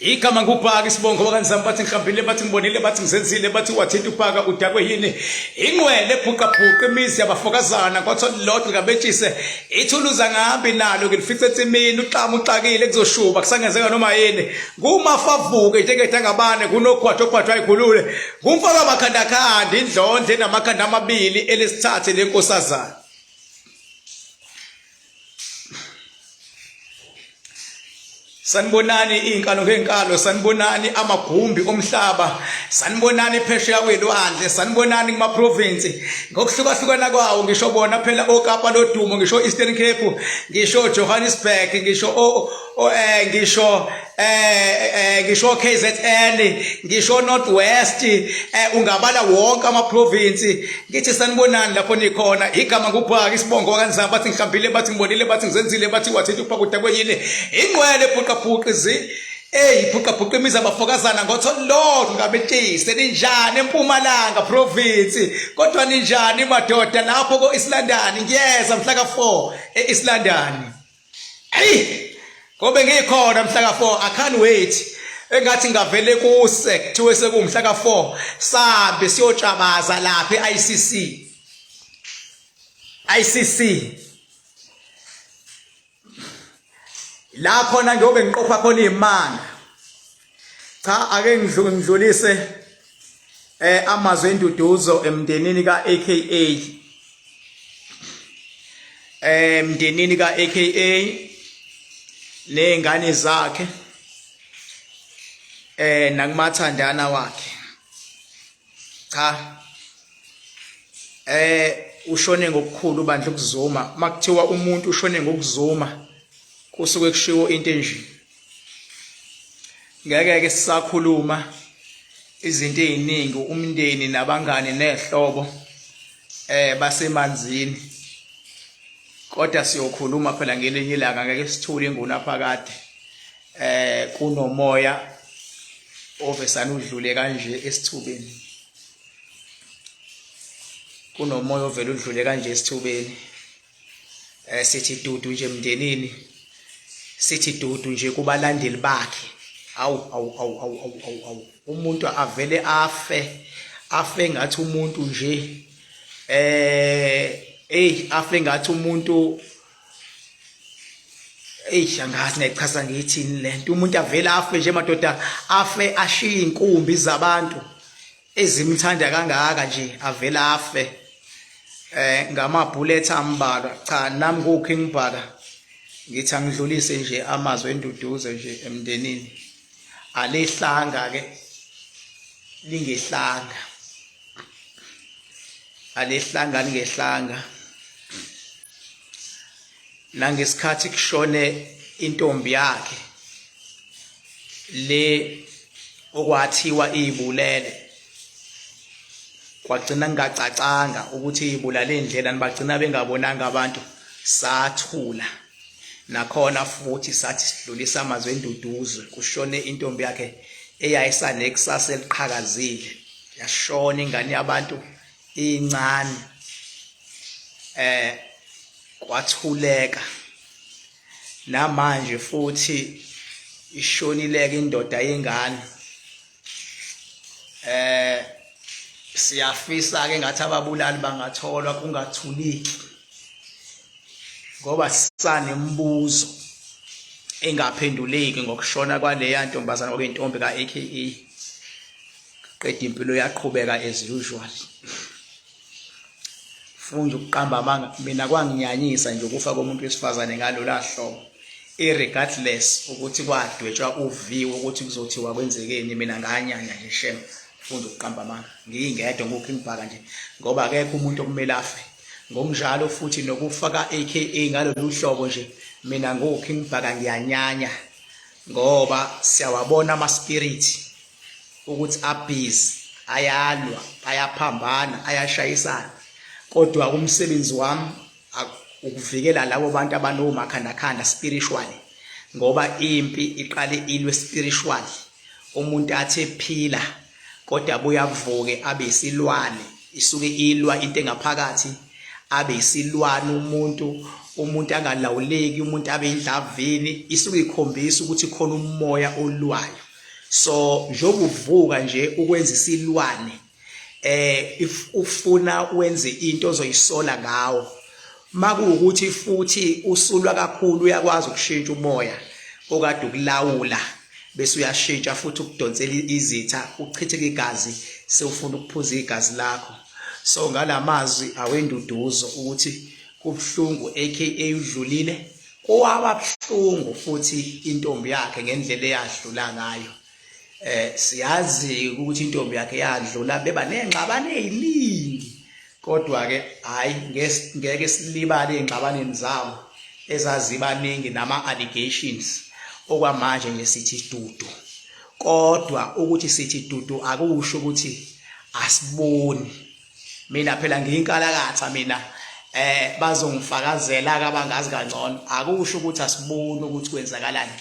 Igama nguBhaka isibongo bakanzami bathi ngihambile bathi ngibonile bathi ngizenzile bathi wathintha uBhaka udakwe yini ingwele ebhuqabhuqa imizi yabafokazana kwathiwa lodwa ngabetshise ithuluza ngahambi nalo ngilifice etsimini uqama uxakile kuzoshuba kusangenzeka noma yini ngumafavuke njengethe ngabane kunogwathi ogwathwa ayikhulule ngumfaka bakhandakhanda indlondle namakhanda amabili elesithathe lenkosazana. Sanibonani inkalo ngenkalo, sanibonani amagumbi omhlaba, sanibonani phesheya kwelwandle, sanibonani kuma province ngokuhlukahlukana kwawo. Ngisho bona phela oKapa lodumo, ngisho Eastern Cape, ngisho Johannesburg, ngisho ngisho KZN, ngisho Northwest, ungabala wonke ama province. Ngithi sanibonani lapho nikhona. Igama nguBhaka isibongo bakanzami bathi ngihambile bathi ngibonile bathi ngizenzile bathi wathintha uBhaka udakwe yini ingwele ebhuqabhuqizi ibhuqabhuqa imizi abafokazana ngotholodwa ngabetshise. Ninjani eMpumalanga province kodwa ninjani madoda lapho ko-East London? Ngiyeza mhla ka-4 e-East London. Ngobe ngikhona mhla ka-4, I can't wait. Engathi ngavele kuse kuthiwe sekumhla ka-4 sambe siyotshabaza lapha e-ICC la khona ngiyobe ngiqopha khona izimanga. Cha, ake ngidlulise amazwi enduduzo emndenini ka-AKA, emndenini ka-AKA nezingane zakhe nakumathandana wakhe. Cha, ushone ngokukhulu bandla ukuzuma. Makuthiwa umuntu ushone ngokuzuma kusuke kushiwo into enje. Ngeke sisakhuluma izinto eziningi umndeni nabangani nezihlobo basemanzini, kodwa siyokhuluma phela ngelinye ilanga. Ngeke sithule ingunaphakade kunomoya ovesana udlule kanje esithubeni, kunomoya ovela udlule kanje esithubeni. Sithi dudu nje emndenini, sithi dudu nje kubalandeli bakhe. Awu umuntu avele afe ngathi umuntu nje afe ngathi umuntu angazi ngayichaza ngiyithini lento. Umuntu avele afe nje madoda, afe ashiye inkumbi zabantu ezimthanda kangaka nje, avele afe ngamabhullet ambalwa. Cha, nami kuKing Bhaka ngithi angidlulise nje amazwi enduduzo nje emndenini. Alehlanga ke lingehlanga, alehlanga lingehlanga. Nangesikhathi kushone intombi yakhe le okwathiwa ibulele, kwagcina ngacacanga ukuthi ibulale indlela nibagcina bengabonanga abantu. Sathula nakhona futhi sathi sidlulisa amazwi enduduzo. Kushone intombi yakhe eyayisanekusasa eliqhakazile, yashona ingane yabantu incane. Kwathuleka namanje futhi ishonileke indoda yengane. Siyafisa ke ngathi ababulali bangatholwa kungathuliki, ngoba sanembuzo engaphenduleki ngokushona kwaleya ntombazana okuyintombi ka-AKA. Qeda impilo yaqhubeka as usual. Funja ukuqamba amanga mina kwanginyanyisa nje ukufa komuntu wesifazane ngalola hlobo, irregardless ukuthi kwadwetshwa uviwo ukuthi kuzothiwa kwenzekeni. Mina nganyanya nje shem, funja ukuqamba amanga ngiyingedwa ngoKing Bhaka nje, ngoba akekho umuntu okumele afe. Ngokunjalo futhi nokufa ka-AKA ngalolu hlobo nje, mina ngoKing Bhaka ngiyanyanya, ngoba siyawabona ama-spirit ukuthi abhizi, ayalwa, ayaphambana, ayashayisana. Kodwa umsebenzi wami ukuvikela labo bantu abanomakhandakhanda spiritually, ngoba impi iqale ilwe spiritually. Umuntu athe phila kodwa buyavuke abe isilwane, isuke ilwa into engaphakathi abe isilwane. Umuntu angalawuleki, umuntu abe indlavini, isuke ikhombisa ukuthi khona umoya olwayo. So njoba uvuka nje ukwenza isilwane if ufuna wenze into ozoyisola ngawo makuwukuthi futhi usulwa kakhulu uyakwazi ukushintsha umoya okade ukulawula bese uyashintsha futhi ukudonsela izitha uchitheke igazi sewufuna ukuphuza igazi lakho. So ngalamazwi awenduduzo ukuthi kubhlungu aka udlulile kwaba buhlungu futhi intombi yakhe ngendlela eyadlula ngayo. Siyazi ukuthi intombi yakhe yadlula beba nengxabano eziningi kodwa ke hayi ngeke silibale engxabaneni zabo ezazibaningi nama allegations okwamanje ngesithi dudu. Kodwa ukuthi sithi dudu akusho ukuthi asiboni. Mina phela ngiyinkalakatha mina bazongifakazela abangazi kangcono akusho ukuthi asiboni ukuthi kwenzakalani.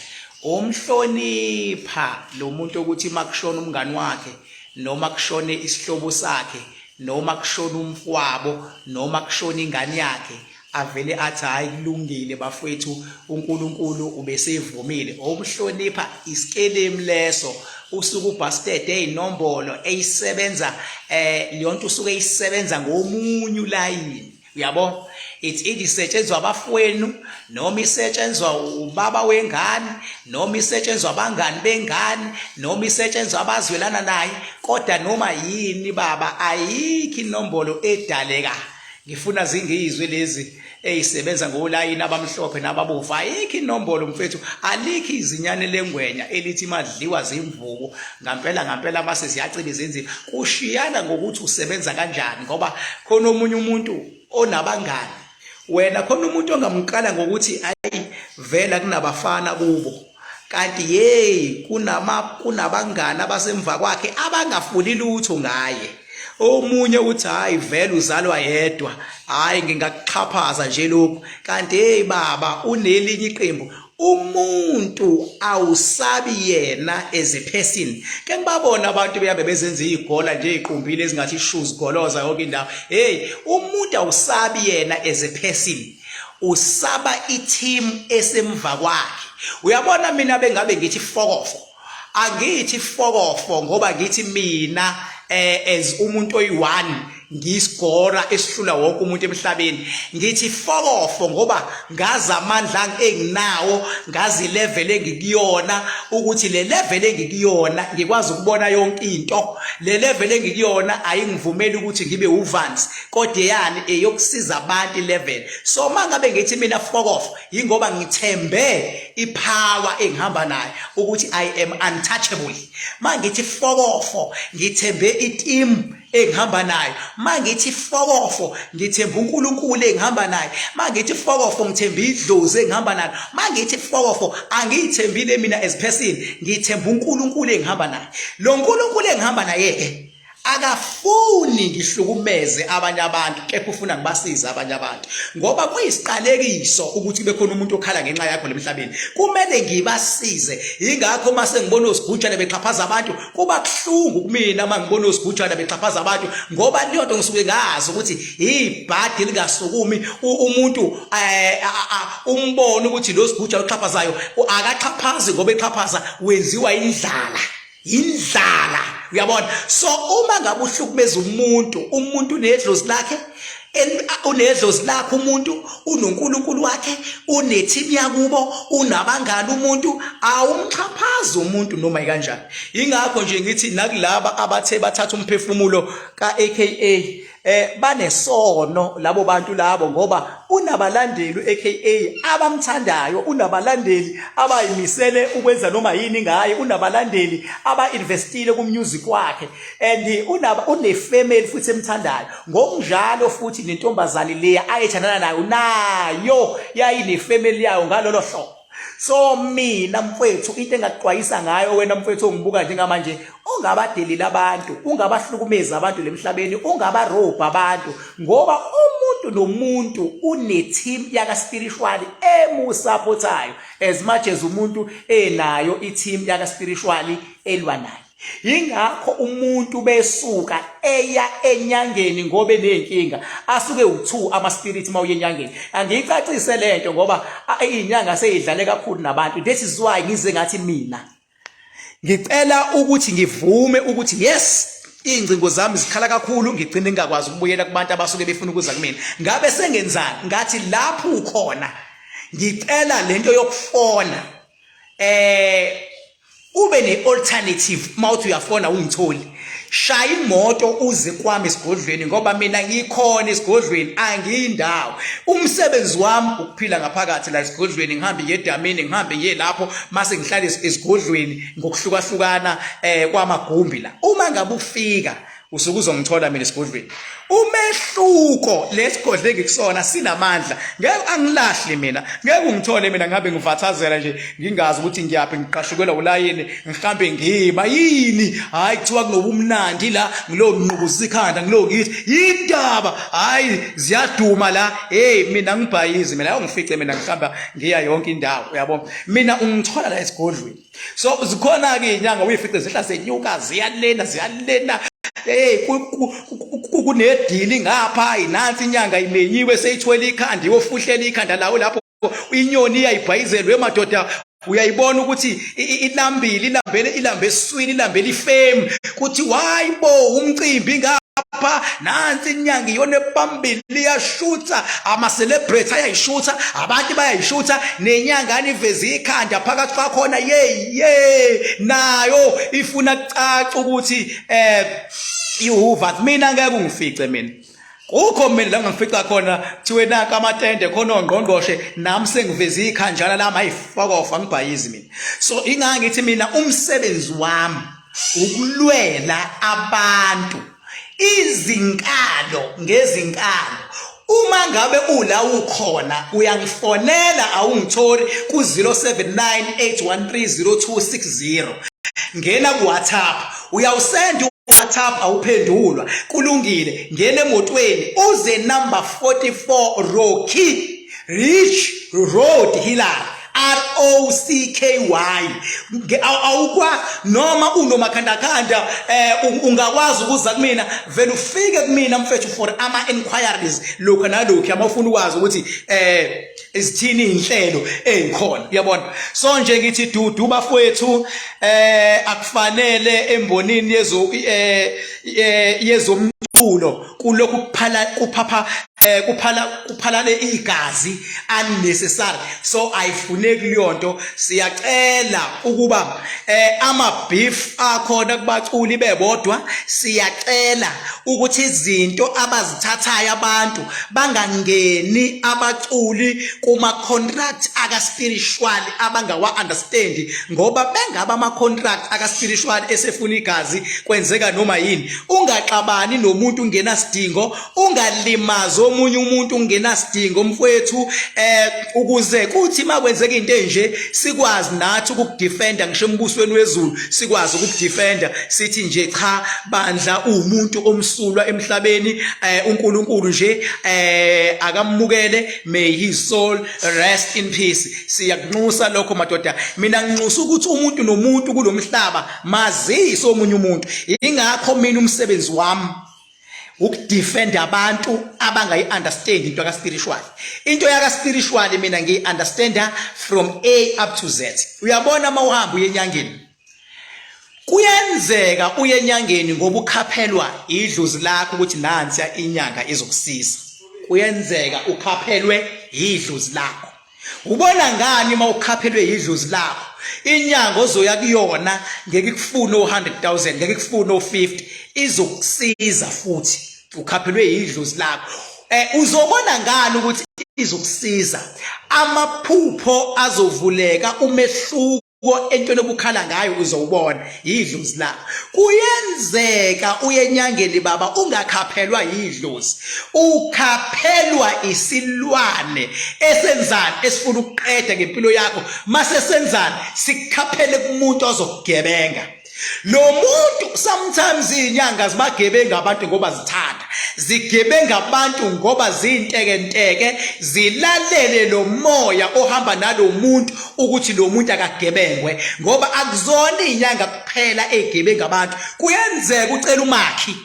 Umhlonipha lo muntu ukuthi makushona umngani wakhe noma kushone isihlobo sakhe noma kushona umfwabo noma kushona ingane yakhe avele athi hayi kulungile bafowethu uNkulunkulu ubesevumile. Umhlonipha iskelem leso usuku ubasted ezinombolo eyisebenza leyonto usuke eyisebenza ngomunye ulayini. Uyabona ithi isetshenzwa abafowenu noma isetshenzwa ubaba wengane noma isetshenzwa abangani bengane noma isetshenzwa abazwelana naye kodwa noma yini baba ayikho inombolo edaleka. Ngifuna zingizwe lezi eyisebenza ngolayini abamhlophe nababovu ayikho inombolo mfethu alikho izinyane lengwenya elithi madliwa zimvuku ngampela mase ziyacile zenzi kushiyana ngokuthi usebenza kanjani ngoba khona omunye umuntu onabangani wena khona umuntu ongamqala ngokuthi ayi vela kunabafana kubo kanti hey kunabangani abasemva kwakhe abangafuni lutho ngaye. Omunye uthi hayi vele uzalwa yedwa hayi ngingakuxhaphaza nje lokho kanti hey baba unelinye iqembu umuntu awusabi yena as a person. Ke ngibabona abantu beyabe bezenza igola nje iqumbile ezingathi shoes goloza yonke indawo. Hey umuntu awusabi yena as a person usaba i-team esemva kwakhe. Uyabona mina bengabe ngithi fokofo angithi fokofo ngoba ngithi mina as umuntu oyi-1 ngisigora esihlula wonke umuntu emhlabeni. Ngithi fokofo ngoba ngazi amandla enginawo ngazi ilevel engikuyona ukuthi le level engikuyona ngikwazi ukubona yonke into. Le level engikuyona ayingivumeli ukuthi ngibe uvansi kodwa yani eyokusiza abantu level. So mangabe ngithi mina fokofo yingoba ngithembe ipower engihamba nayo ukuthi I am untouchable. Mangithi fokofo ngithembe iteam engihamba nayo. Mangithi fokofo ngithemba uNkulunkulu engihamba naye. Mangithi fokofo ngithemba idlozi engihamba nayo. Mangithi fokofo angiyithembile mina as person ngithemba uNkulunkulu engihamba naye. Lo nkulunkulu engihamba naye akafuni ngihlukumeze abanye abantu kepha ufuna ngibasiza abanye abantu ngoba kuyisiqalekiso ukuthi bekhona umuntu okhala ngenxa yakho lemhlabeni kumele ngibasize. Ingakho mase ngibona osigujana bexhaphaza abantu kuba kuhlungu kumina mangibona osigujana bexhaphaza abantu ngoba leyo nto ngisuke ngazi ukuthi ibhadi lingasukumi umuntu umbone ukuthi lo sigujana oxhaphazayo akaxhaphazi ngoba exhaphaza wenziwa indlala. Uyabona so uma ngabe uhlukumeza umuntu unedlozi lakhe unedlozi lakhe umuntu unoNkulunkulu wakhe unethimu yakubo unabangani umuntu awumxhaphaza umuntu noma ikanjani. Ingakho nje ngithi nakulaba abathe bathatha umphefumulo ka aka banesono labo bantu labo ngoba unabalandeli aka abamthandayo unabalandeli abayimisele ukwenza noma yini ngaye unabalandeli abainvestile kumusic wakhe and une-family futhi emthandayo ngokunjalo futhi nentombazane leya ayethandana nayo yayine-family yayo ngalolo hlobo. So mina mfowethu into engaxwayisa ngayo wena mfowethu ongibuka njengamanje ungabadeleli abantu ungabahlukumeza abantu lemhlabeni ungabarobha abantu ngoba umuntu nomuntu une-team yaka-spiritual emusupportayo as much as umuntu enayo i-team yaka-spiritual elwa nayo. Yingakho umuntu besuka eya enyangeni ngoba enenkinga asuke u2 ama-spirit mawuye enyangeni. Angiyicacise lento ngoba inyanga seyidlale kakhulu nabantu. That is why ngize ngathi mina ngicela ukuthi ngivume ukuthi yes ingcingo zami zikhala kakhulu ngigcine ngingakwazi ukubuyela kubantu abasuke befuna ukuza kumina. Ngabe sengenzani? Ngathi lapho ukhona ngicela lento yokufona ube ne-alternative mawuthi uyafona ungitholi. Shaya imoto uze kwami esigodlweni ngoba mina ngikhona esigodlweni angiyindawo. Umsebenzi wami ukuphila ngaphakathi la esigodlweni, ngihambe ngiye edamini, ngihambe ngiye lapho mase ngihlala esigodlweni ngokuhlukahlukana kwamagumbi la. Uma ngabe ufika usuke uzongithola mina esigodlweni. Umehluko lesigodle ngikusona sinamandla. Ngeke angilahli mina. Ngeke ungithole mina ngabe ngivathazela nje ngingazi ukuthi ngiyaphi, ngiqashukela ulayini, ngihambe ngima yini. Hayi kuthiwa kunobumnandi la, ngilo nqubuza ikhanda, ngilo ngithi yindaba. Hayi ziyaduma la. Hey mina ngibhayizi mina, awungifice mina ngihamba ngiya yonke indawo, uyabona. Mina ungithola la esigodlweni. So zikhona ke inyanga uyifice zihla senyuka ziyalena. Hey kunedili ngapha, inansi inyanga imenyiwe seyithwela ikhanda, iyofuhlela ikhanda lawo lapho inyoni iyayibhayizelwe emadoda. Uyayibona ukuthi ilambe eswini, ilambele ifame kuthi wayibo umcimbi ngapha, nansi inyanga iyona phambili iyashutha, ama celebrate ayayishutha, abantu bayayishutha, nenyangani iveze ikhanda phakathi kwakhona nayo ifuna kucaca ukuthi Yehova. Mina ngeke ungifice mina. Ukho mina la ngifica khona thiwe naka amatende khona ongqongqoshe, nami sengiveze ikhanjana lami ayifaka ofa ngibhayizi mina. So ingangithi mina umsebenzi wami ukulwela abantu izinkalo ngezinkalo. Uma ngabe ula ukhona uyangifonela awungitholi ku 0798130260. Ngena ku WhatsApp, uyawusenda WhatsApp awuphendulwa, kulungile. Ngene emotweni uze number 44 Rocky Rich Road Hillary ROCKY. Awukwa noma unomakhandakanda ungakwazi ukuza kumina, vele ufike kumina mfethu for ama inquiries lokho nalokho amafuna ukwazi ukuthi izithini inhlelo ezikhona, uyabona. So nje ngithi dudu bafowethu akufanele embonini yezomculo kulokhu kuphalale igazi unnecessary. So ayifuneki liyonto. Siyacela ukuba ama beef akhona kubaculi bebodwa, siyacela ukuthi izinto abazithathayo abantu bangangeni abaculi kuma contract aka spiritual abangawa understand, ngoba bengaba ama contract aka spiritual esefuna igazi kwenzeka noma yini. Ungaxabani nomuntu ungenasidingo, ungalimaza omunye umuntu ungenasidingo mfowethu, ukuze kuthi makwenzeka into enje sikwazi nathi ukudefenda. Ngisho embusweni wezulu sikwazi ukudefenda, sithi nje cha bandla umuntu omsulwa emhlabeni, uNkulunkulu nje akamukele, may his soul rest in peace. Siyakunxusa lokho madoda. Mina nginxusa ukuthi umuntu nomuntu kulomhlaba mazise omunye umuntu. Ingakho mina umsebenzi wami ukudefend abantu abangayi-understand into yaka spiritual. Into yaka spiritual mina ngiyi-understanda from A up to Z. Uyabona uma uhamba uye enyangeni, kuyenzeka uye enyangeni ngoba ukhaphelwa idlozi lakho ukuthi nansi inyanga izokusiza. Kuyenzeka ukhaphelwe idlozi lakho. Ubona ngani uma ukhaphelwe idlozi lakho? Inyanga ozoya kuyona ngeke kufune 100,000, ngeke kufune 50, izokusiza futhi ukhaphelwe idlozi lakho. Uzobona ngani ukuthi izokusiza? Amaphupho azovuleka, umehluko entweni obukhala ngayo uzowubona idlozi lakho. Kuyenzeka uye enyangeni baba ungakhaphelwa idlozi, ukhaphelwa isilwane esenzani esifuna ukuqeda ngempilo yakho. Mase senzani sikhaphele kumuntu ozokugebenga. Lo muntu sometimes inyanga zibagebenga abantu ngoba zithanda, zigebenga abantu ngoba zintekenteke, zilalele lo moya ohamba nalo muntu ukuthi lo muntu akagebengwe, ngoba akuzona inyanga kuphela egebenga abantu. Kuyenzeka ucela umakhi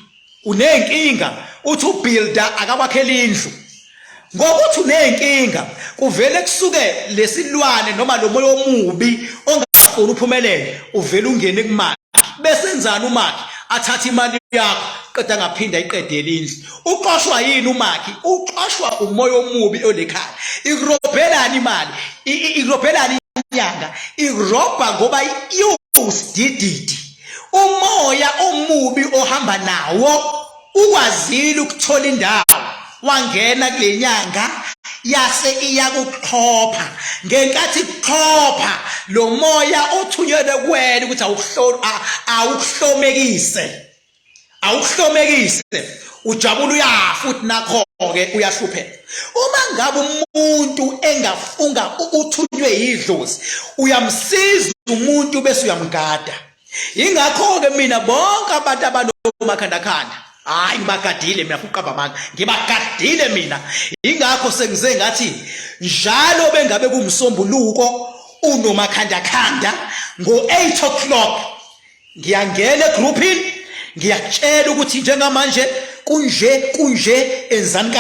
unenkinga uthi ubuilder akabakhela indlu, ngokuthi unenkinga kuvele kusuke lesilwane noma lo moya omubi ungafuni uphumelele uvela ungene kumakhi besenzana umakhi athatha imali yakho qeda ngaphinda iqedele indlu uqoshwa yini umakhi uqoshwa umoya omubi olekhaya ikurobhelani imali ikurobhelani inyanga irobha ngoba iusidididi umoya omubi ohamba nawo ukwazile ukuthola indawo wangena kule nyanga yase iyakuqhopha ngenkathi kuqhopha lo moya othunyelwe kuwena ukuthi awuhlomekise ujabula uyafa futhi nakho ke uyahlupheka uma ngabe umuntu engafunga uthunywe yidlozi uyamsiza umuntu bese uyamgada ingakho ke mina bonke abantu abanomakhandakhanda hayi ngibagadile mina futhi qabamanga ngibagadile mina ingakho sengize ngathi njalo bengabe kumsombuluko unomakhandakhanda ngo8 o'clock ngiyangena egroupini ngiyakutshela ukuthi njengamanje kunje enzani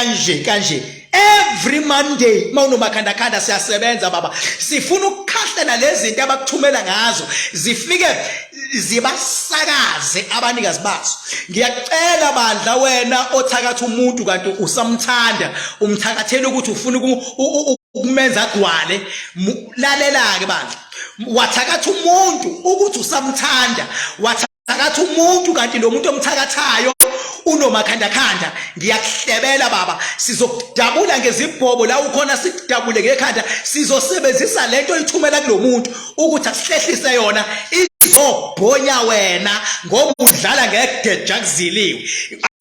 kanje every Monday mawunomakhandakhanda siyasebenza baba sifuna ukukhahlela lezi zinto abakuthumela ngazo zifike zibasakaze abanikazi bazo ngiyacela bandla wena othakatha umuntu kanti usamthanda umthakathela ukuthi ufuna ukumenza gwale lalela ke bandla wathakatha umuntu ukuthi usamthanda wathakatha umuntu kanti lo muntu omthakathayo unomakhandakhanda ngiyakuhlebela baba sizokudabula ngezibhobo la ukhona sikudabule ngekhanda sizosebenzisa lento oyithumela kulo muntu ukuthi asihlehlise yona izobhonya wena ngoba udlala ngegeja kuziliwe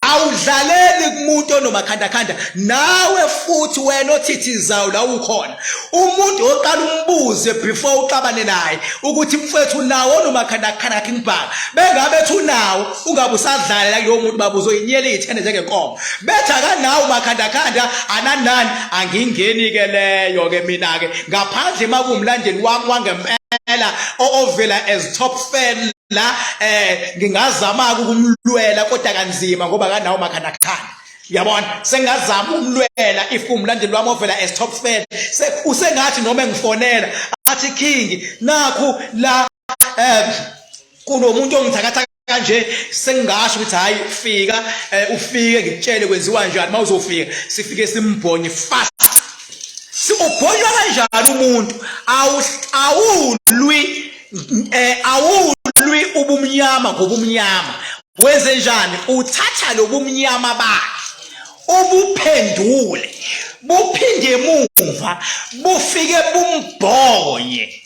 awudlaleli kumuntu onomakhandakhanda nawe futhi wena othithizayo la ukhona umuntu oqala umbuze before uqabane naye ukuthi mfethu unawo onomakhandakhanda Bhaka bengabe thunawo ungabe usadlalela kulo muntu babuzo inyela izithende njengenkomo betha kanawo umakhandakhanda ananani angingeni ke leyo ke mina ke ngaphandle makumlandeli wami wangempela ovela as top fan la ngingazama ukumlwela kodwa kanzima ngoba kanawo makhandakhanda yabona sengazama umlwela if umlandeli wami ovela as top fan usengathi noma ngifonela athi King nakho la kunomuntu ongithakatha kanje sengasho ukuthi hayi fika ufike ngikutshele kwenziwa njani mawuzofika sifike simbonye fast sibonywa kanjani umuntu awulwi ubumnyama ngobumnyama wenze njani uthatha lobumnyama bakhe ubuphendule buphinde emuva bufike bumbonye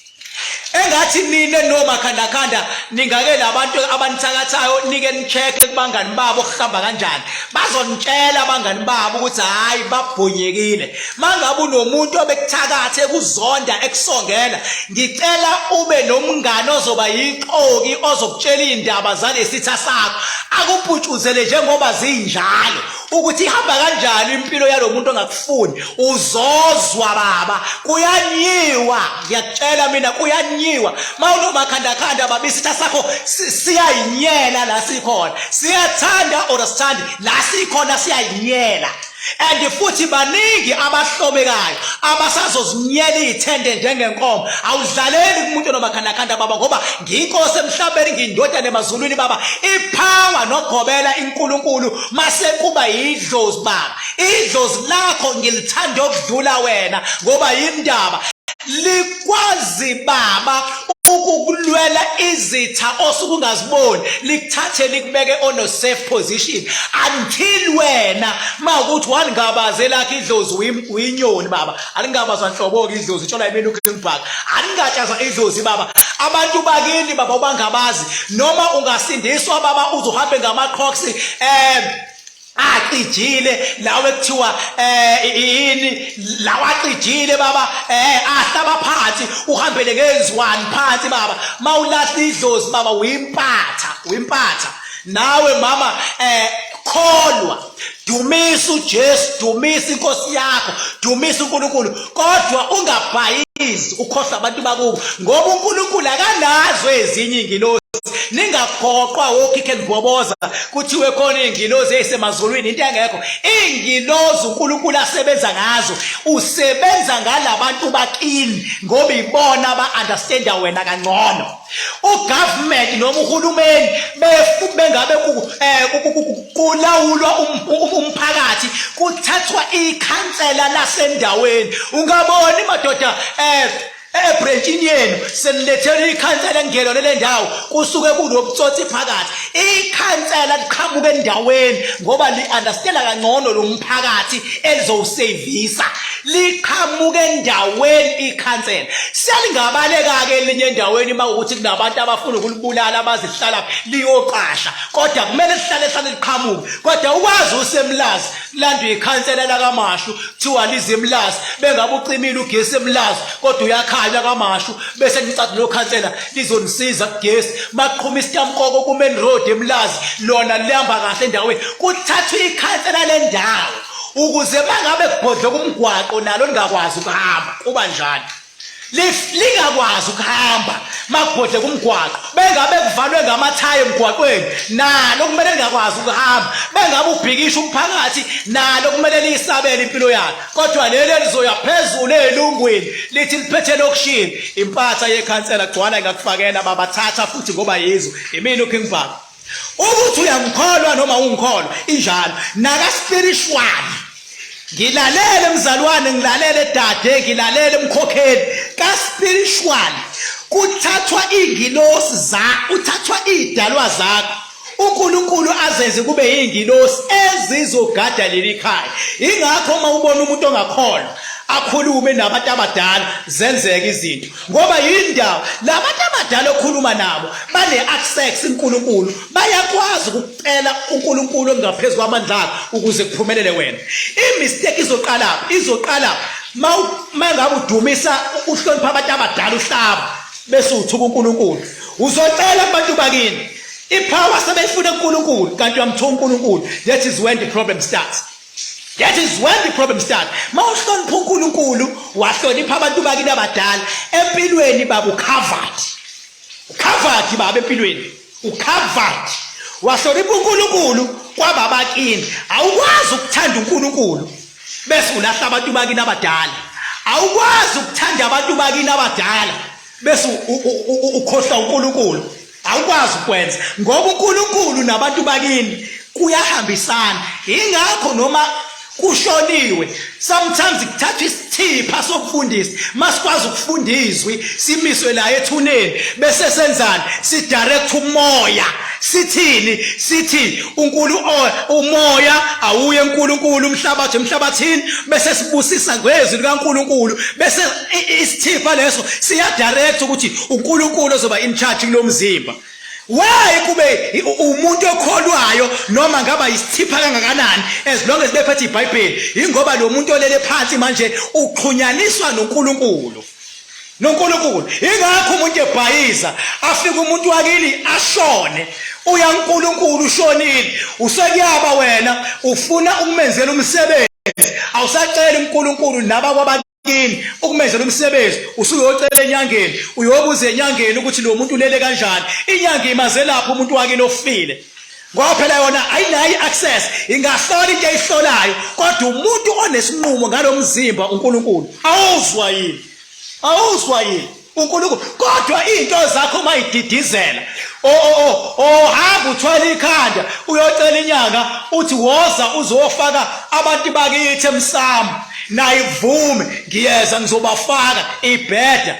engathi nine nomakhandakhanda ningake labantu abanithakathayo nike nicheck kubangani babo kuhamba kanjani bazonitshela abangani babo ukuthi hayi babhonyekile mangabe unomuntu obekuthakathe ekuzonda ekusongela ngicela ube nomngane ozoba yiqoki ozokutshela indaba zalesitha sakho akuphutshuzele njengoba zinjalo ukuthi ihamba kanjani impilo yalomuntu ongakufuni uzozwa baba kuyanyiwa ngiyakutshela mina kuyanyiwa mawunomakhandakhanda baba isitha sakho siyayinyela la sikhona siyathanda or sithandi la sikhona siyayinyela and futhi baningi abahlomekayo abasazozinyela izithende njengenkomo awudlaleli kumuntu onomakhandakhanda baba ngoba ngiyinkosi emhlabeni ngiyindodana emazulwini baba iphawa nogobela inkulunkulu mase kuba yidlozi baba idlozi lakho ngilithanda okudlula wena ngoba yindaba likwazi baba ukukulwela izitha osukungaziboni likuthathe likubeke on a safe position until wena mawukuthi wangabaze lakhe idlozi uyinyoni baba alingabazwa nhlobo ke idlozi itshola imini uKingBhaka alingatshaza idlozi baba abantu bakini baba ubangabazi noma ungasindiswa baba uzohambe ngama-crocs acijile lawe kuthiwa yini lawacijile baba ahlaba phansi uhambele ngeziwani phansi baba mawulahla idlozi baba uyimpatha nawe mama kholwa, dumisa uJesu, dumisa inkosi yakho, dumisa uNkulunkulu, kodwa ungabhayizi ukhohlwa abantu bakubo, ngoba uNkulunkulu akanazo ezinye ingilosi. Ningagoqwa wokhikhe ngiboboza kuthiwe khona ingilozi ezisemazulwini, into engekho. Ingilozi uNkulunkulu asebenza ngazo, usebenza ngalabantu bakini ngoba ibona aba-understanda wena kangcono. Ugovernment noma uhulumeni bengabe kulawulwa umphakathi, kuthathwa ikhansela lasendaweni. Ungaboni madoda ebranchini yenu senilethele ikhansela ngelo lele ndawo, kusuke kunobutsotsi phakathi. Ikhansela liqhamuka endaweni ngoba li-understanda kangcono lo mphakathi elizowusevisa, liqhamuka endaweni ikhansela. Siyalingabaleka-ke elinye endaweni uma ukuthi kunabantu abafuna ukulibulala abazihlala liyoqasha, kodwa kumele lihlale liqhamuke. Kodwa ukwazi usemlazi landwe ikhansela lakaMashu kuthiwa lize eMlazi, bengabe ucimile ugesi eMlazi kodwa uyakhala kaMashu, bese nicathi lo khansela lizonisiza kugesi. Maqhuma isitamkoko ku main road eMlazi, lona lihamba kahle endaweni, kuthathwa ikhansela lendawo ukuze bangabe kubhodle kumgwaqo nalo lingakwazi ukuhamba. Kuba njalo lingakwazi ukuhamba makubhodle kumgwaqo, bengabe kuvalwe ngamathayi emgwaqweni, nalo kumele lingakwazi ukuhamba. Bengabe ubhikisha umphakathi, nalo kumele liyisabele impilo yakhe. Kodwa leli lizoya phezulu elungwini lithi liphethe lokushini. Impatha yekhansela gcwala ingakufakela babathatha futhi ngoba yizo imini uKing Bhaka. Ukuthi uyamkholwa noma ungikholwa injalo naka spiritual. Ngilalele mzalwane, ngilalele dade, ngilalele mkhokheli ka spiritual. Kuthathwa ingilosi zakho, uthathwa idalwa zakho, uNkulunkulu azenze kube ingilosi ezizogada leli khaya. Ingakho uma ubona umuntu ongakholwa akhulume nabantu abadala zenzeke izinto, ngoba yindawo labantu abadala okhuluma nabo bane access uNkulunkulu, bayakwazi ukucela uNkulunkulu ongaphezulu kwamandla akhe ukuze kuphumelele wena. Imistake izoqala mangabe udumisa uhlonipha abantu abadala uhlaba bese uthuka uNkulunkulu, uzocela abantu bakini ipower sebeyifuna uNkulunkulu kanti uyamthola uNkulunkulu. That is when the problem starts. That is when the problem starts. Mawuhlonipha uNkulunkulu, wahlonipha abantu bakini abadala, empilweni babu covered baba empilweni ucovered. Wahlonipha uNkulunkulu kwababakini, awukwazi ukuthanda uNkulunkulu bese ulahla abantu bakini abadala. Awukwazi ukuthanda abantu bakini abadala bese ukhohlwa uNkulunkulu. Awukwazi ukwenza ngoba uNkulunkulu nabantu bakini kuyahambisana. Ingakho noma kushoniwe sometimes kuthathwa isithipha sokufundisa, masikwazi ukufundizwi simiswe la ethuneni bese senzani, si direct umoya. Sithini? Sithi umoya awuye uNkulunkulu emhlabathini bese sibusisa ngezwi likaNkulunkulu, bese isithipha leso siya direct ukuthi uNkulunkulu ozoba in charge kulomzimba. Why kube umuntu okholwayo noma ngaba isithipha kangakanani as long as bephethe iBhayibheli, ingoba lo muntu olele phansi manje uxhunyaniswa noNkulunkulu. Ingakho umuntu ebhayiza afika umuntu wakini ashone, uya uNkulunkulu ushonile, usekuyaba wena ufuna ukumenzela umsebenzi, awusacela uNkulunkulu nabakwabakini ukumenzela umsebenzi, usuyocela enyangeni, uyobuza enyangeni ukuthi lo muntu ulele kanjani. Inyanga imaze lapho umuntu wakini ofile, ngoba phela yona ayinayo access, ingahlola into eyihlolayo, kodwa umuntu onesinqumo ngalomzimba uNkulunkulu awuzwa yini uNkulunkulu. Kodwa into zakho mayididizela, hamba uthwala ikhanda uyocela inyanga, uthi woza uzofaka abantu bakithi emsamo, nayivume ngiyeza ngizobafaka ibheda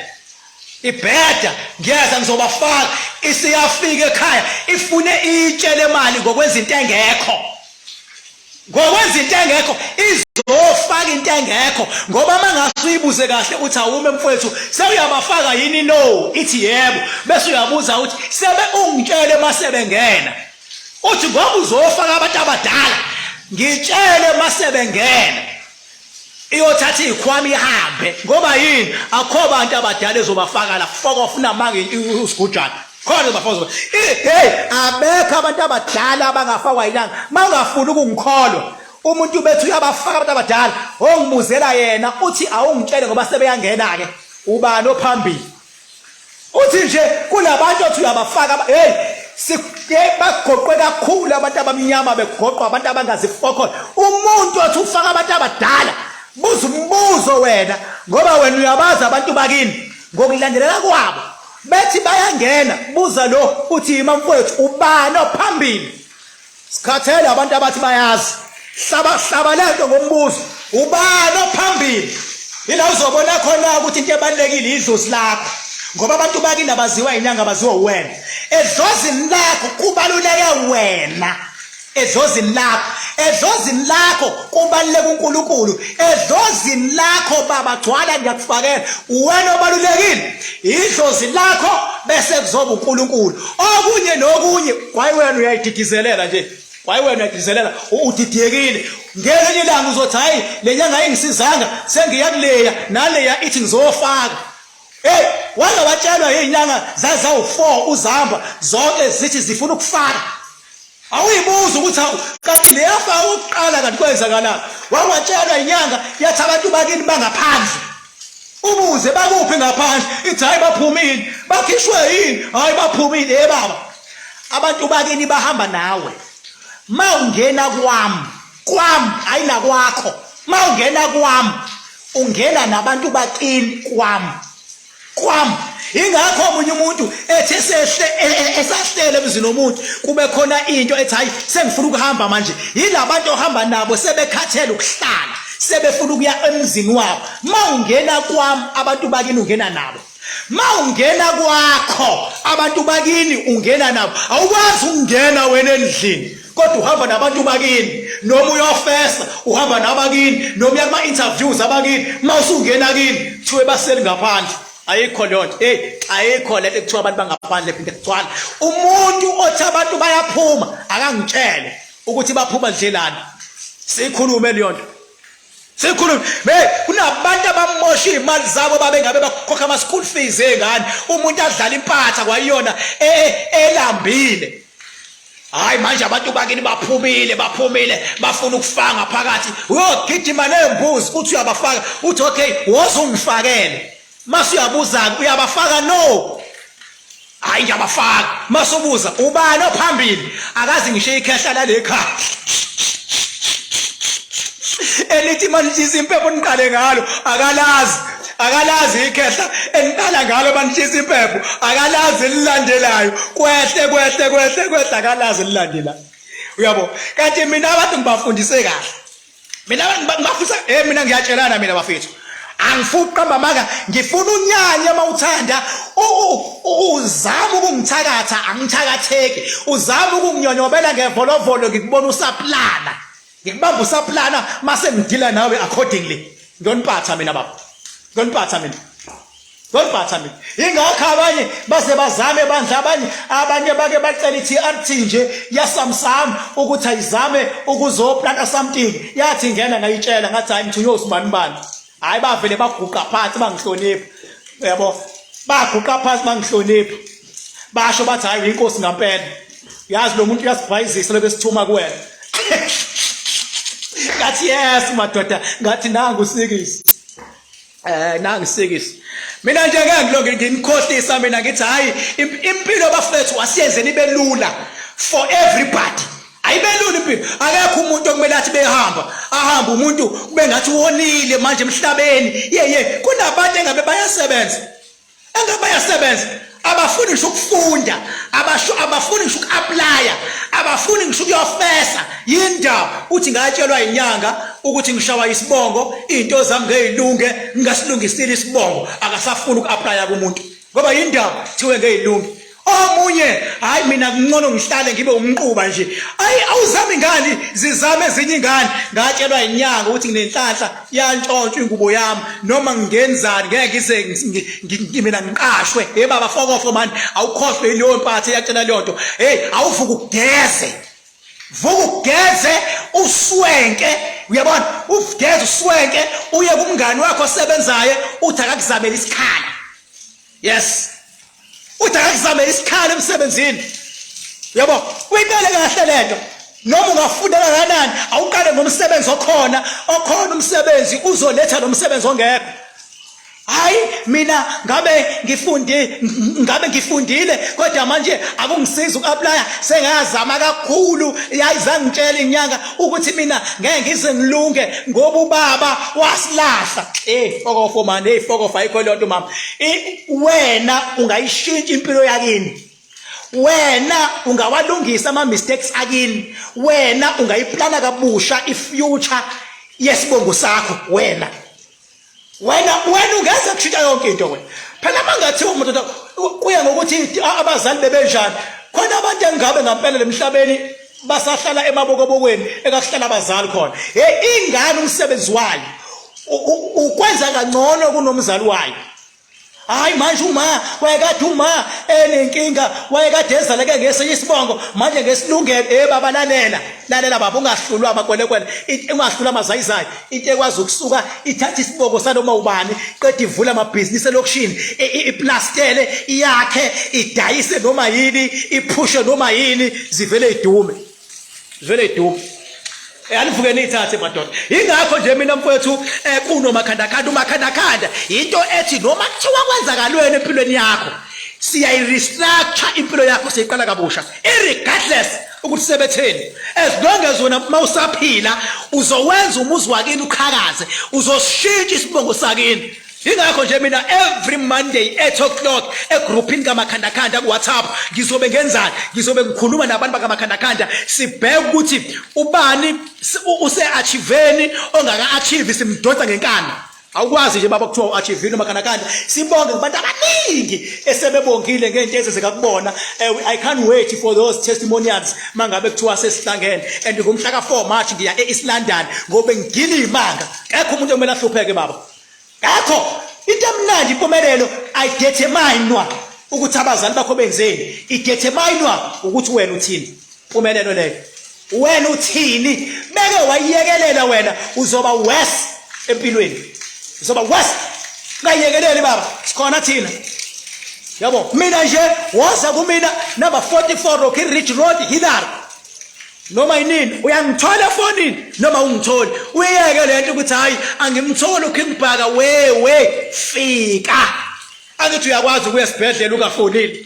ngiyeza ngizobafaka. Isiyafika ekhaya ifune itshele imali ngokwenza into engekho, izofaka into engekho, ngoba mangasuyibuze kahle uthi awume mfowethu sewuyabafaka yini, no, ithi yebo, bese uyabuza uthi sebe ungitshele masebengena, uthi ngoba uzofaka abantu abadala ngitshele masebengena iyothatha ikhwami ihambe, ngoba yini akho abantu abadala ezobafaka la fuck off namange usigujana. khona bafowethu hey abekho abantu abadala abangafakwa inyanga mangafuni ukungikholwa umuntu bethu uyabafaka abantu abadala ongimuzela yena uthi awungitshele ngoba sebeyangena ke ubani ophambili uthi nje kunabantu othi uyabafaka hey bagoqwe kakhulu abantu abamnyama begoqwa abantu abangazifokho umuntu othi ufaka abantu abadala buza umbuzo wena ngoba wena uyabazi abantu bakini ngokulandelela kwabo bethi bayangena buza lo uthi imamfowethu ubani ophambili sikhathele abantu abathi bayazi hlaba lento ngombuzo ubani ophambili ila uzobona khona ukuthi into ebalekile idlozi lakho ngoba abantu bakini abaziwa inyanga abaziwa wena edlozini lakho kubaluleke wena edlozini lakho kubaluleke uNkulunkulu edlozini lakho baba gcwala ngiyakufakela wena obalulekile idlozi lakho bese kuzoba uNkulunkulu okunye nokunye kwaye wena uyayididizelela nje kwaye wena uyayididizelela udidiyekile ngelinye ilanga uzothi hayi lenyanga ayingisizanga sengiyakuleya naleya ithi ngizofaka hey wanga watshelwa izinyanga zazawu4 uzihamba zonke zithi zifuna ukufaka awuyibuza ukuthi kanti leyafa uqala kanti kwenzakalana wawatshelwa inyanga yathi abantu bakini bangaphandle ubuze bakuphi ngaphandle ithi hayi baphumile bakhishwe yini hayi baphumile baba abantu bakini bahamba nawe mawungena kwami ayina kwakho mawungena kwami ungena nabantu bakini kwami ingakho omunye umuntu ethi esahlele emzini womuntu kube khona into ethi hayi sengifuna ukuhamba manje yilabantu ohamba nabo sebekhathela ukuhlala sebefuna ukuya emzini wabo mawungena kwami abantu bakini ungena nabo mawungena kwakho abantu bakini ungena nabo awukwazi ukungena wena endlini kodwa uhamba nabantu bakini noma uyofesa uhamba nabakini noma uya kuma interviews abakini mawusungena kini thiwe baseli ngaphandle ayikho lonto ayikho lento ekuthiwa abantu bangaphandle phinde kugcwala umuntu othi abantu bayaphuma akangitshele ukuthi baphuma ndlelani sikhulume leyonto sikhulume kunabantu abamosha imali zabo babengabe bakhokha ama school fees engane umuntu adlala impatha kwayona elambile hayi manje abantu bakini baphumile bafuna ukufanga phakathi uyogidima nembuzi uthi uyabafaka uthi okay wozungifakele mase uyabuza uyabafaka no hayi ngiyabafaka mase ubuza ubani ophambili akazi ngisho ikhehla lalekhaya elithi manitshisa impepho niqale ngalo akalazi ikhehla eniqala ngalo manitshisa impepho akalazi lilandelayo kwehle akalazi lilandelayo uyabo kanti mina abantu ngibafundise kahle mina abantu ngibafundisa mina ngiyatshelana mina bafethu angifuni qamba maka ngifuna unyanya mawuthanda uzama ukungithakatha angithakatheki uzama ukunginyonyobela ngevolovolo ngikubona usaplana ngikubamba usaplana mase ngidila nawe accordingly ngiyoniphatha mina baba ngiyoniphatha mina ingakho abanye base bazame bandla abanye bake bacela iTRT nje yasamsam ukuthi ayizame ukuzoplanta something yathi ngena ngayitshela ngathi hayi mthunywe usibani hayi bavele baguqa phansi bangihlonipha yabo baguqa phansi bangihlonipha basho bathi hayi inkosi ngempela yazi lo muntu uyasibhayizisa lebesithuma kuwena ngathi yes madoda ngathi nangu usikisi nangu usikisi mina nje ngangilonke nginikhohlisa mina ngithi hayi impilo bafethu wasiyenzeni ibe lula for everybody ayibelula impilo akekho umuntu okumele athi behamba ahamba umuntu kube ngathi wonile manje emhlabeni kunabantu engabe bayasebenza abafuni ngisho ukufunda abafuni ngisho ukuapply abafuni ngisho ukuyofesa yindaba uthi ngatshelwa inyanga ukuthi ngishawa isibongo into zami ngezilunge ngasilungisile isibongo akasafuni ukuapply kumuntu ngoba yindaba thiwe ngezilunge omunye hayi mina ngcono ngihlale ngibe umnquba nje awuzami ingane zizame ezinye ingane ngatshelwa inyanga ukuthi nginenhlanhla yantshontsha ingubo yami noma ngenzani ngeke ngize mina ngiqashwe baba fokofo manje awukhohlwe leyo mpathe yatshela leyo nto awuvuka ugeze uswenke uyabona ugeze uswenke uye kumngani wakho osebenzayo uthi akakuzamela isikhala yes uthi akuzame isikhala emsebenzini yabo uyiqale kahle lento noma ungafunda kangakanani awuqale ngomsebenzi okhona umsebenzi uzoletha lo msebenzi ongekho hayi mina ngabe ngifundile kodwa manje akungisiza ukuapply sengazama kakhulu yayizange ngitshela inyanga ukuthi mina ngeke ngize ngilunge ngoba ubaba wasilahla fokofo man fokofo ayikho lonto mama wena ungayishintsha impilo yakini wena ungawalungisa ama mistakes akini wena ungayiplana kabusha ifuture yesibongo sakho wena ungenza kushintsha yonke into wena phela mangathiwa umuntu kuya ngokuthi abazali bebenjani khona abantu engabe ngampela emhlabeni basahlala emabokobokweni ekahlala abazali khona ingane umsebenzi wayo ukwenza kangcono kunomzali wayo hayi manje wayekade enenkinga wayekade ezaleke ngesinye isibongo manje ngesilungelo baba lalela baba ungahlulwa amakwelekwele ungahlulwa amazayizayi into ekwazi ukusuka ithatha isibongo sanoma ubani qeda ivula amabhizinisi elokushini iplastele yakhe idayise noma yini iphushe noma yini zivele idume Alivuke nithathe madoda ingakho nje mina mfowethu kunomakhandakanda umakhandakanda into ethi noma kuthiwa kwenzakalweni empilweni yakho siyayirestructure impilo yakho siyiqala kabusha irregardless ukuthi sebetheni as long as wena mawusaphila uzowenza umuzi wakini uqhakaze uzoshintsha isibongo sakini ingakho nje mina every Monday 8:00 egroupini kamakhandakanda ku WhatsApp ngizobe ngenzani ngizobe ngikhuluma nabantu bakamakhandakanda sibheke ukuthi ubani use-achieveni ongaka achieve simdonsa ngenkani awukwazi nje baba kuthiwa u-achievile umakhandakanda sibonge kubantu abaningi esebebongile ngento ezizekakubona I can't wait for those testimonials mangabe kuthiwa sesihlangene and ngomhla ka4 March ngiya eEast London ngobe ngigila imanga akekho umuntu omele ahlupheke baba akho into emnandi impumelelo ayideterminewa ukuthi abazali bakho benzeni ideterminewa ukuthi wena uthini impumelelo leyo wena uthini beke wayekelela wena uzoba worse empilweni uzoba worse ngayekelele baba sikhona thina yabo mina nje waza kumina number 44 Rocky Ridge Road Hillary noma yini uyangithola efonini noma ungitholi uyeke lento ukuthi hayi angimtholi uKing Bhaka we fika angithi uyakwazi ukuya esibhedlela ungafonile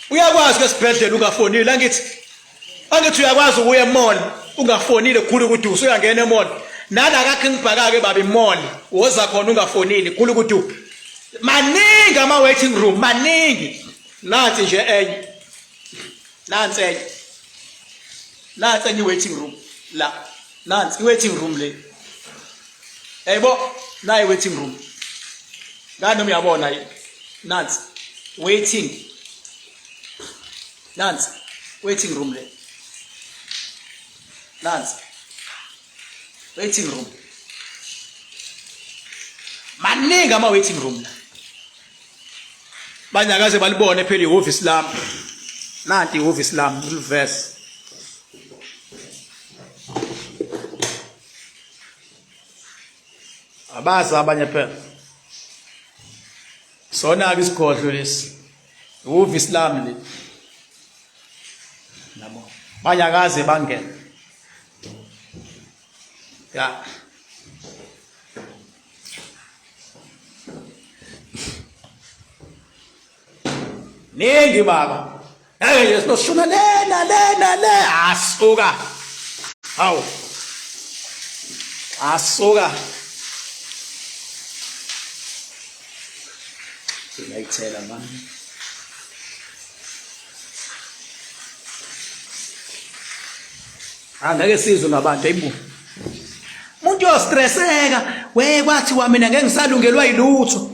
uyakwazi esibhedlela ungafonile angithi uyakwazi ukuya emall ungafonile khulu ukuthi usuyangena emall nala kaKing Bhaka ke baba emall woza khona ungafonile khulu ukuthi maningi ama waiting room maningi nathi nje enye nansi enye nansi enye waiting room la nansi waiting room le yebo nayi waiting room ngani uyabona yini nansi waiting room le nansi waiting room maningi ama waiting room la banyakaze balibone phela ihhovisi lami nanti ihhovisi lami ulverse abaza abanye phela sona ke isikhodlo lesi ihhovisi lami le nabo banyakaze bangena ya ningi baba yesinoshuna lena asuka hawu asuka sinayithela manje angeke sizwe nabantu ayibu umuntu yostresseka kwathi wa mina ngeke ngisalungelwa yilutho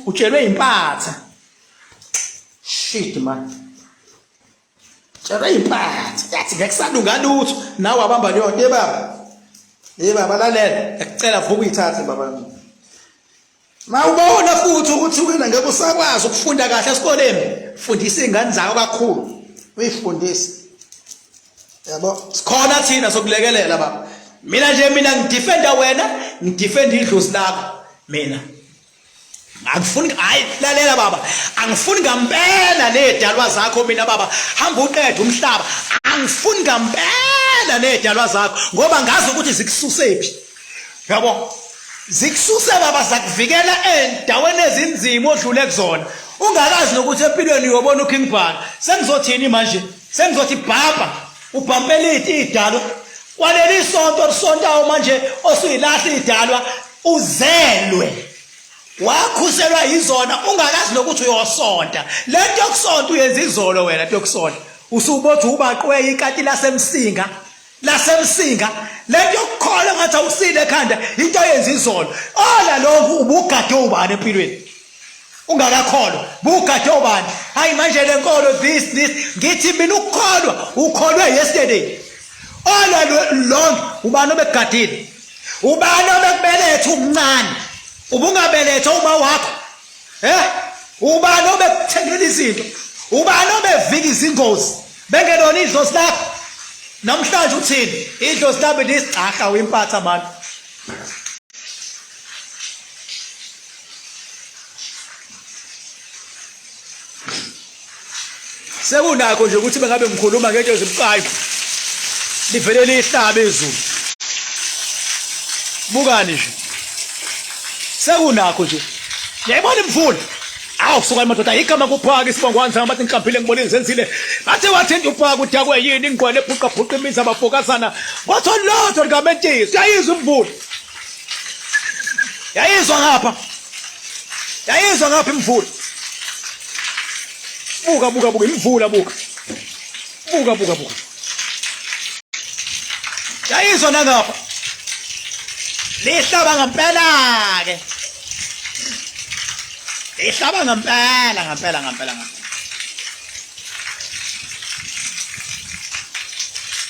utshelwe impatha shit man tshelwe impatha yathi ngeke salunga lutho nawe abamba yonke baba lalela ngicela vuka uyithathe baba mawubona futhi ukuthi wena ngeke usakwazi ukufunda kahle esikoleni fundisa izingane zakho kakhulu uyifundise yabo sikhona thina sokulekelela baba mina ngidefenda wena ngidefenda idlozi lakho mina Angifuni hayi lalela baba angifuni ngempela nedalwa zakho mina baba hamba uqede umhlaba angifuni ngempela nedalwa zakho ngoba ngazi ukuthi zikususephi yabo zikususe baba zakuvikela endaweni ezinzima odlule kuzona ungakazi nokuthi empilweni uyobona uKing Bhaka sengizothini manje sengizothi baba ubhampeliti idalwa kwaleli sonto lisontayo manje osuyilahla idalwa uzelwe wakhuselwa izona ungakazi nokuthi uyosonta lento yokusonta uyenza izolo wena lento yokusonta usubothi ubaqwe ikati lasemsinga lento yokukhola ngathi awusile ekhanda into yenza izolo ola lokhu ubugade ubani empilweni ungakakholwa bugade ubani hayi manje lenkolo this ngithi mina ukholwe yesterday ola lonke ubani obegadile ubani obekubeletha umncane ubungabeletha uma wakho ubani obekuthengela izinto ubani obevika izingozi bengelona idlozi lakho namhlanje uthini idlozi labe lisicaka wimpatha abantu sekunakho nje ukuthi bengabe ngikhuluma ngento ezibucayi livele lihlaba ezulu bukani nje sekunakho nje yayibona imvula awu suka madoda igama kuphaka isibongwane sami bathi ngihlaphile ngibone ngizenzile bathe wathinta uphaka uthi akweyini ingqwele ebhuqa imizi abafokazana wathi lotho likamentisi yayizwa imvula yayizwa ngapha imvula buka imvula buka yayizwa nangapha lihlaba ngempela ke lihlaba ngempela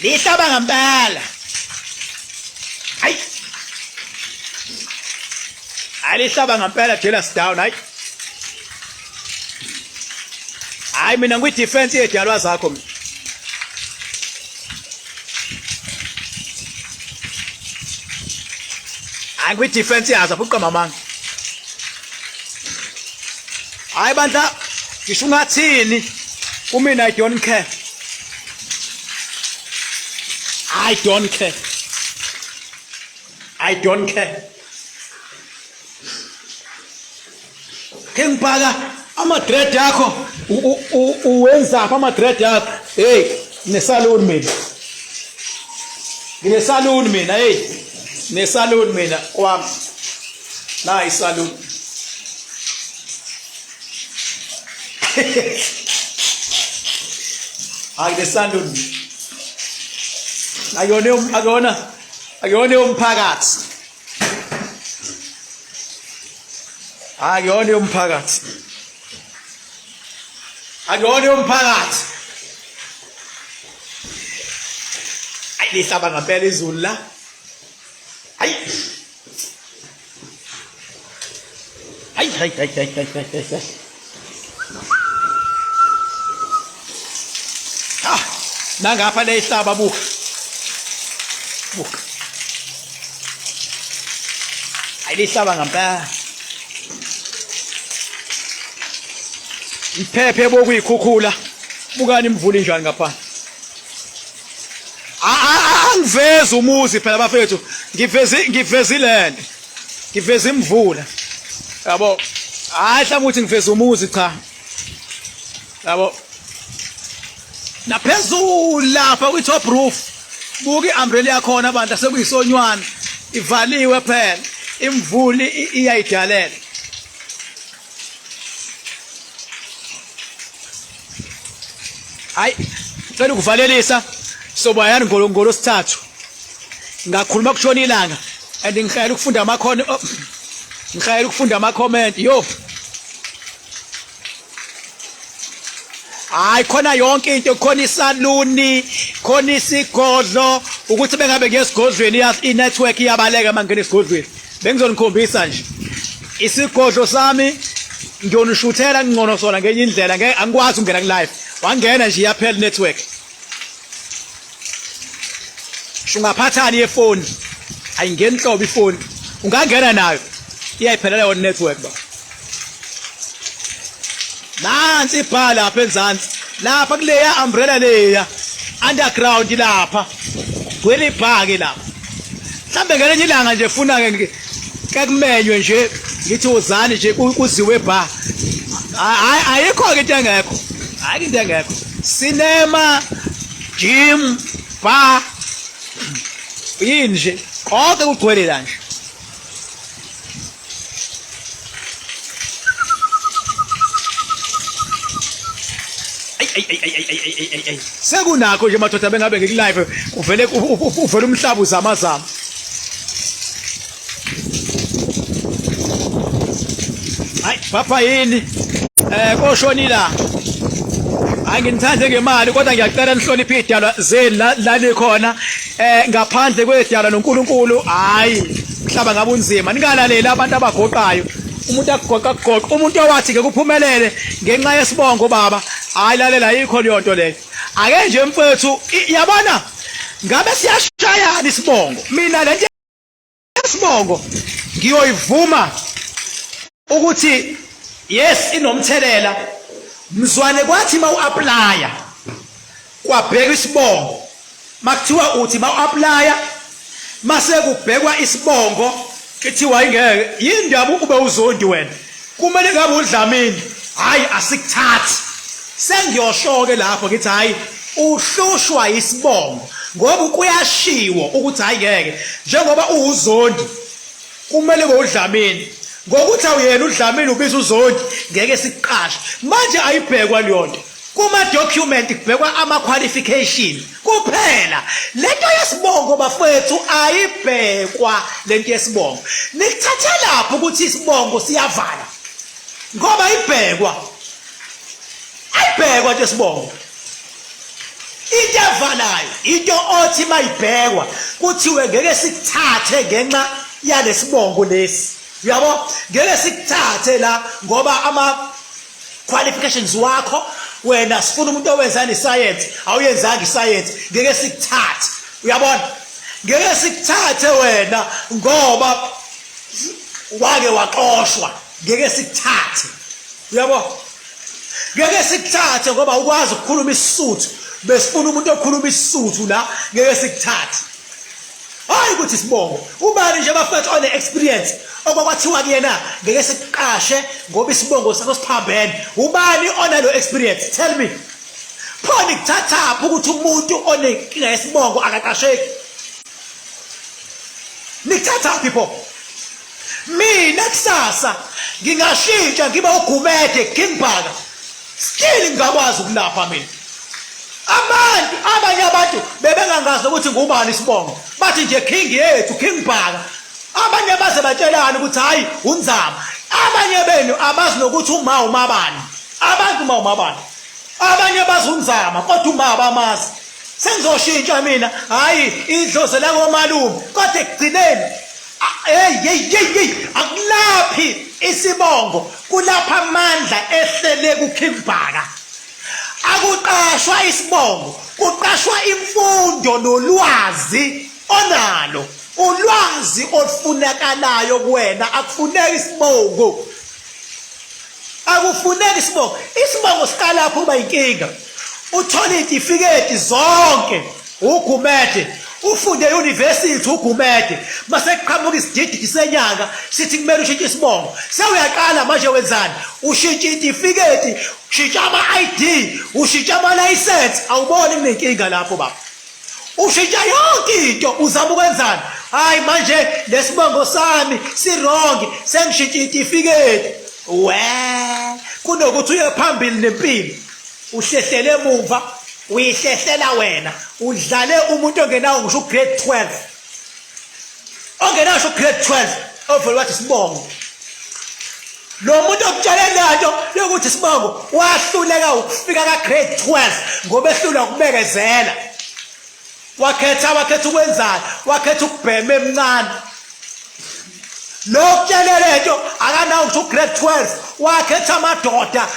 lihlaba ngempela hayi alihlaba ngempela jealous down hayi mina ngwi-defense yedalwa zakho mina angwi-defense yazo apho uqamamanga hayi bandla ngisho ungathini kumina I don't care King Bhaka ama-dread yakho uwenza apha ama-dread yakho hey nesaluni mina nginesaluni mina hey nesaluni mina kwami la isaluni akunesaluni akuyona umphakathi akuyona umphakathi lihlaba ngempela izulu la hayi nangapha lehlaba buka lihlaba ngempela iphephe bokuyikhukhula bukani imvula injani ngapha angiveza umuzi phela bafethu ngiveza iland ngiveza imvula yabo hayi hlamba ukuthi ngiveza umuzi cha yabo naphezulu lapha kwi-top roof buka i-umbrella yakhona abantu sekuyisonywana ivaliwe phela imvula iyayidalela hayi ngicela ukuvalelisa sobayani ngolo sithathu ngakhuluma kushona ilanga and ngihayela ukufunda ama-comment yo hayi khona yonke into khona isaluni khona isigodlo ukuthi bengabe ngesigodlweni i-network iyabaleka mangena esigodlweni bengizonikhombisa nje isigodlo sami ngiyonishuthela ngcono sona ngenye indlela angikwazi ukungena ku-live wangena nje iyaphela network ungaphathani yefoni ayingeni nhlobo ifoni ungangena nayo iyayiphelela yona network ba nansi ibha lapha enzansi lapha kuleya umbrella leya underground lapha gwele ibhake lapha mhlambe ngelinye ilanga nje funa ke kumenywe nje ngithi uzani nje kuziwe bar ayikho ke into engekho hayi into engekho cinema gym bar yini nje konke kugcwele la nje ay sekunakho nje madoda bengabe ngikulive uvele umhlaba uzamazama hayi papa yini koshonila angithande ngemali kodwa ngiyacela nihloniphe idalwa zeni la likhona ngaphandle kwedalwa noNkulunkulu hayi mhlaba ngabe unzima ningalaleli abantu abagoqayo umuntu agoqa umuntu owathi ke kuphumelele ngenxa yesibongo baba hayi lalela yikho leyo nto leyo ake nje mfethu yabona ngabe siyashayana isibongo mina lento yesibongo ngiyoyivuma ukuthi yes inomthelela mzwane kwathi mawu-applya kwabhekwa isibongo makuthiwa uthi mawu-applya mase kubhekwa isibongo kithiwa ingeke yindaba ube uzondi wena kumele ngabe udlamini hayi asikuthathi sengiyosho-ke lapho ngithi hayi uhlushwa isibongo ngoba kuyashiwo ukuthi hayi ngeke njengoba uwuzondi kumele udlamini ngokuthi awuyena udlamini ubiza uzondi ngeke sikuqashe manje ayibhekwa leyo nto kuma document kubhekwa ama qualification kuphela lento yesibongo bafethu ayibhekwa lento yesibongo nikuthatha lapho ukuthi isibongo siyavala ngoba ayibhekwa nto yesibongo into evalayo into othi mayibhekwa kuthiwe ngeke sikuthathe ngenxa yalesibongo lesi uyabo ngeke sikuthathe la ngoba ama qualifications wakho wena sifuna umuntu owenzani science awuyenzanga iscience ngeke sikuthathe uyabona ngeke sikuthathe wena ngoba wake waxoshwa ngeke sikuthathe uyabo ngeke sikuthathe ngoba ukwazi ukukhuluma isisuthu besifuna umuntu okhuluma isisuthu la ngeke sikuthathe hayi ukuthi sibongo ubani nje bafethu one experience okwathiwa kuyena ngeke siqashe ngoba isibongo sakho siphambene ubani onalo experience tell me phoni kuthatha ukuthi umuntu onenkinga yesibongo akaqasheki nikuthatha people mina kusasa ngingashintsha ngibe ugumede kingbhaka still ngakwazi ukulapha mina abanye abantu bebengangazi ukuthi ngubani isibongo bathi nje king yethu kingbhaka abanye baze batshelana ukuthi hayi unzama abanye benu abazi nokuthi uma umabani abantu uma umabani abanye bazi unzama kodwa uma abamazi sengizoshintsha mina hayi idlozi la ngomalume kodwa ekugcineni hey akulaphi isibongo kulapha amandla ehlele kuKingbhaka akuqashwa isibongo kuqashwa imfundo nolwazi onalo ulwazi olufunakalayo kuwena akufuneki isibongo akufuneki isibongo isibongo siqala lapho kuba inkinga uthola izitifiketi zonke ugumede ufunde e-university ugumede mase kuqhamuka isidididi senyanga sithi kumele ushintshe isibongo sewuyaqala manje wenzani ushintshe izitifiketi ushintsha ama-ID ushintsha ama-license awuboni kunenkinga lapho baba ushintsha yonke into uzama ukwenzani hayi manje lesibongo sami sirongi sengishintsha izitifiketi kunokuthi uye phambili nempilo uhlehlele emuva uyihlehlela wena udlale umuntu ongenawo ngisho grade 12 ongenawo grade 12 ovela wathi sibongo lo muntu okutshele lento yokuthi sibongo wahluleka ukufika ka grade 12 ngoba ehlula ukubekezela wakhetha ukwenzani wakhetha ukubhema emncane lokutshela lento akanawo ukuthi grade 12 wakhetha amadoda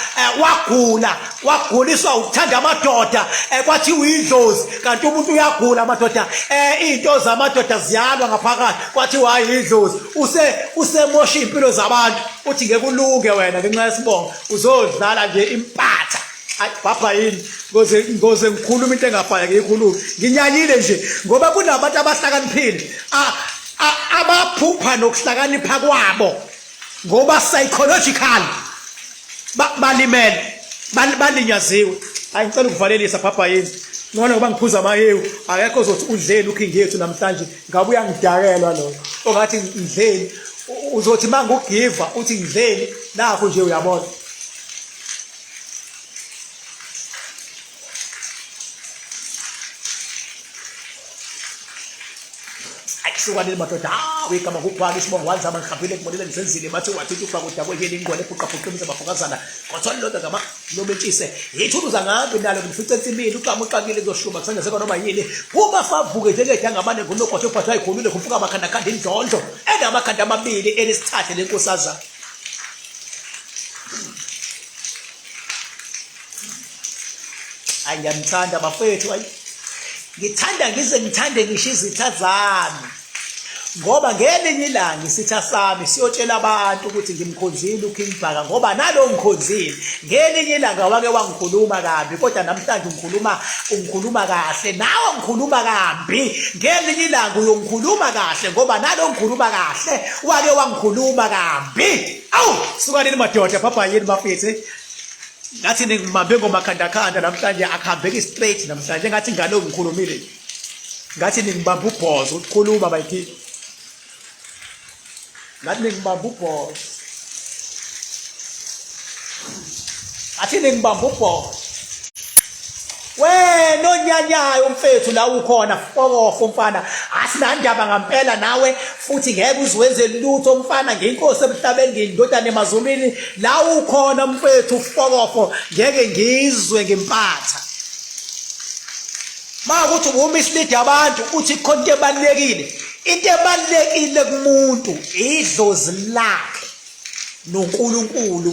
waguliswa ukuthanda amadoda kwathi uyidlozi kanti umuntu uyagula amadoda into zamadoda ziyalwa ngaphakathi kwathi wayidlozi usemosha impilo zabantu uthi ngeke ulunge wena ngenxa yesibongo uzodlala nje impatha Bhaka yini ngoze ngikhuluma into engafanele ngiyikhuluma nginyanyile nje ngoba kunabantu abahlakaniphile abaphupha nokuhlakanipha kwabo ngoba psychological balimele balinyaziwe ngicela ukuvalelisa Bhaka yini ngona ngoba ngiphuza amahewu akekho uzothi udleni ukhingi yethu namhlanje ngabe uyangidakelwa lo ongathi ngidleni uzothi manje ugiva uthi ngidleni nakho nje uyabona Suka madoda wekama kuphaka isibongo wazama ngikhapile kumolele ngisenzile bathi wathi ufaka udabo yini ingqole efuqafuqimisa bafokazana kwathona lodwa ngama lobetshise yithuluza ngabe nalo ngifice entsimini uqama uqakile kuzoshuba kusengasekho noma yini uma favuke njengeke ngabane ngunokhothi uphathwa ikhulule kufuka amakhanda khanda indlondlo enamakhanda amabili elisithathe lenkosaza ayamthanda bafethu ngithanda ngize ngithande ngisho izitha zami ngoba ngelinye ilanga isitha sami siyotshela abantu ukuthi ngimkhonzile uKing Bhaka ngoba nalo ngikhonzile ngelinye ilanga wake wangikhuluma kabi kodwa namhlanje ungikhuluma kahle nawe ngikhuluma kabi ngelinye ilanga uyongikhuluma kahle ngoba nalo ngikhuluma kahle wake wangikhuluma kabi suka nini madoda Bhaka yini bafethu ngathi ngimambe ngomakhanda khanda namhlanje akuhambeki straight namhlanje ngathi ngalo ngikhulumile ngathi ngibamba ubhozo ukukhuluma bayithi ngathi ngibamba ubhozo athi ngibamba ubhozo wena onyanyayo mfethu la ukhona fokofo mfana asinandaba ngempela nawe futhi ngeke uziwenze lutho mfana ngenkosi emhlabeni ngindodana emazulwini la ukhona mfethu fokofo ngeke ngizwe ngempatha makuthi uma isilide abantu uthi khona into ebalekile kumuntu idlozi lakhe noNkulunkulu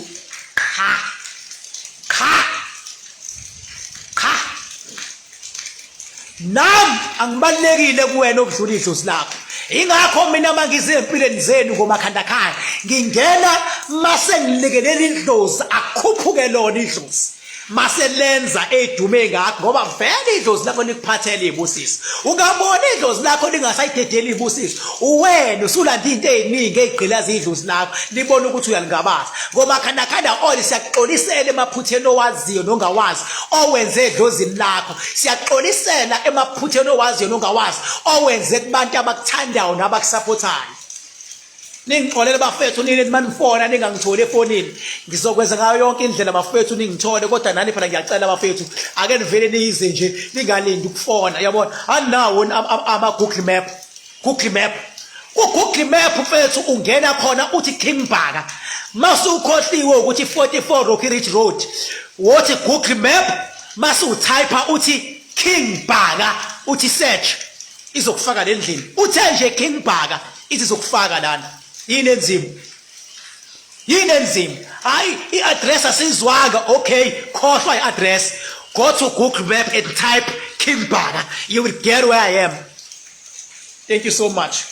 Nam angibalekile kuwena okudlula idlozi lakho ingakho mina mangize empilweni zenu ngomakhanda khaya ngingena mase ngilekelela idlozi akhuphuke lona idlozi mase lenza edume ngakho ngoba vele idlozi lakho likuphathele ibusisi ungabona idlozi lakho lingasayidedela ibusisi uwena usulanda into eziningi ezigqilaza idlozi lakho libona ukuthi uyalingabaza ngoba khanda oli siyaxolisela emaphutheni owaziyo nongawazi owenze edlozini lakho siyaxolisela emaphutheni owaziyo nongawazi owenze kubantu abakuthandayo nabakusupportayo ningixolele bafethu nini manifona ningangitholi efonini ngizokwenza ngayo yonke indlela bafethu ningithole kodwa nani phela ngiyacela bafethu ake nivele niyize nje ningalindi ukufona yabona anawo ama Google Map ku-Google Map mfethu ungena khona uthi King Bhaka masukhohliwe ukuthi 44 Rocky Ridge Road wothi Google Map masutype uthi King Bhaka uthi search izokufaka lendlini uthe nje King Bhaka ithi izokufaka lana yini enzima hayi i-address asizwanga okay khohlwa i-address go to Google Map and type King Bhaka you will get where I am. Thank you so much.